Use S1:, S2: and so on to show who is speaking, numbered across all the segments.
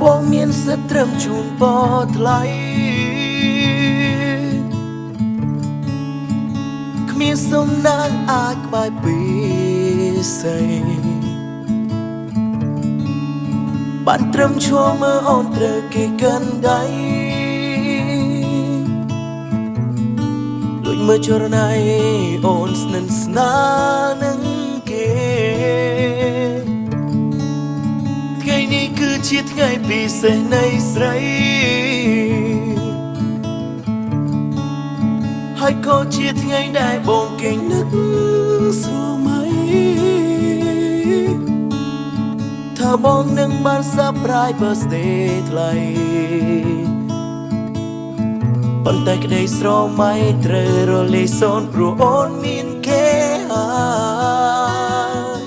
S1: បងមានសិទ្ធិត្រឹមជូនបថ្លៃគ្មានសំណាងអាចក្បែរពីស្រីបានត្រឹមឈរមើលអូនត្រូវគេកាន់ដៃដូចមើលចរណៃអូនស្និទ្ធស្នាលនឹងគេថ្ងៃនេះគឺជាថ្ងៃពិសេសនៃស្រីហើយក៏ជាថ្ងៃដែលបងគេនឹកស្រមៃថាបងនឹងបាន surprise birthday ថ្លៃប៉ុន្តែក្តីស្រមៃត្រូវរលាយសូន្យព្រោះអូនមានគេហើយ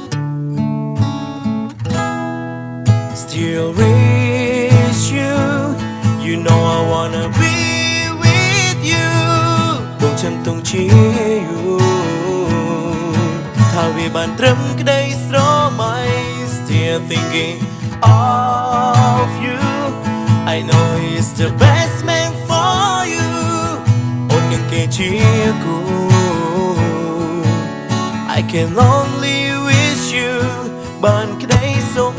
S1: Still wish you You know I wanna be with you បងចាំទងជា you ថាវាបានត្រឹមក្តីស្រមៃ Still thinking of you I know he's the best man for you អូននឹងគេជាគូ I can only wish you បានក្តីសុខ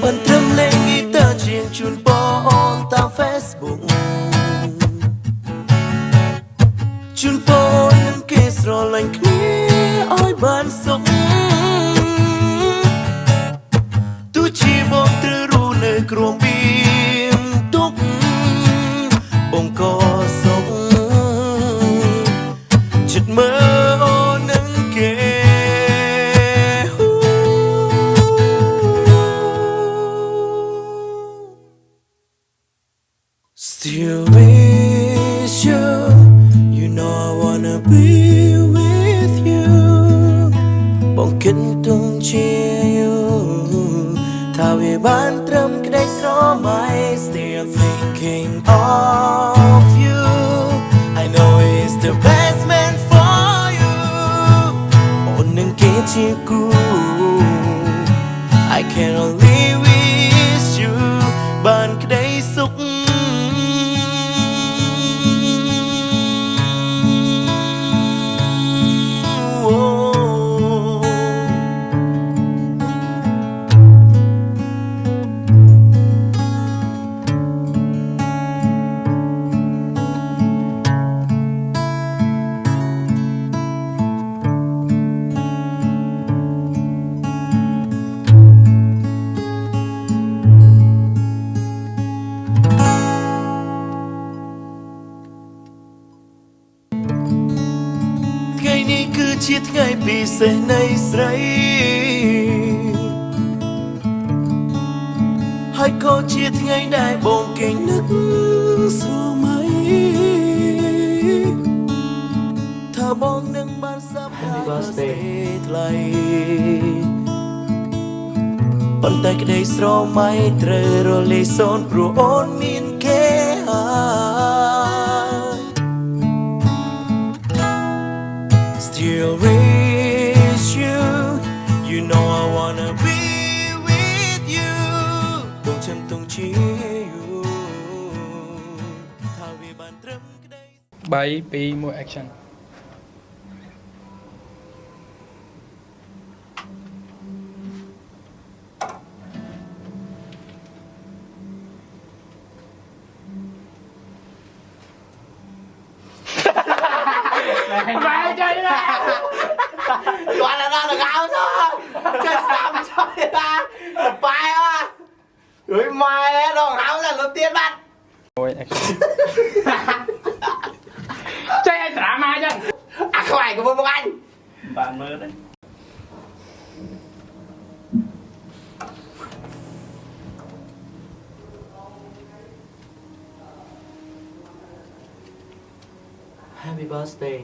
S1: បានត្រឹមលេងហ្គីតាជាងជូនបងអូនតាម Facebook ជូនបងនឹងគេស្រឡាញ់គ្នាឲ្យបានសុខទោះជាបងត្រូវរស់នៅក្រោមបៀមទុកបងក៏សុខចិត្តមើលអូននឹងគេ Still miss you You know I wanna be with you បងគិតទងជា you ថាវាបានត្រឹមក្តីស្រមៃ Still thinking of you I know he's the best man for you អូននឹងគេជាគូ I can only wish you បានក្តីសុខថ្ងៃនេះគឺជាថ្ងៃពិសេសនៃស្រីហើយក៏ជាថ្ងៃដែលបងគេនឹកស្រមៃថាបងនឹងបាន surprise birthday ថ្លៃប៉ុន្តែក្តីស្រមៃត្រូវរលាយសូន្យព្រោះអូនមានគេហើយ Still wish you You know I wanna be with you បងចាំទងជា you ថាវាបានត្រឹមក្តី
S2: 3 2 1 action
S3: mày chơi ra gọi là ra là gạo thôi chơi sao mà chơi ra bài à gửi mày đồ gạo là lần tiên bắt
S2: Ôi, action
S3: chơi anh trả mai chứ à không phải của một anh
S2: bạn mơ đấy
S1: Happy birthday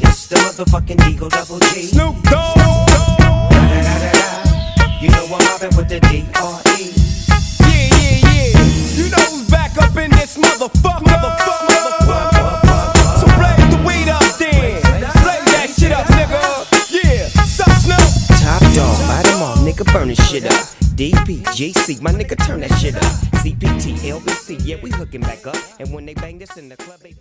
S4: It's the motherfucking Eagle Double G.
S5: Snoop Dogg.
S4: You know I'm mobbing with the D.R.E.
S5: Yeah. You know who's back up in this motherfucker.
S4: burn this shit up. DPGC, my nigga, turn that shit up. CPT, LBC, yeah, we hooking back up. And when they bang this in the club, they be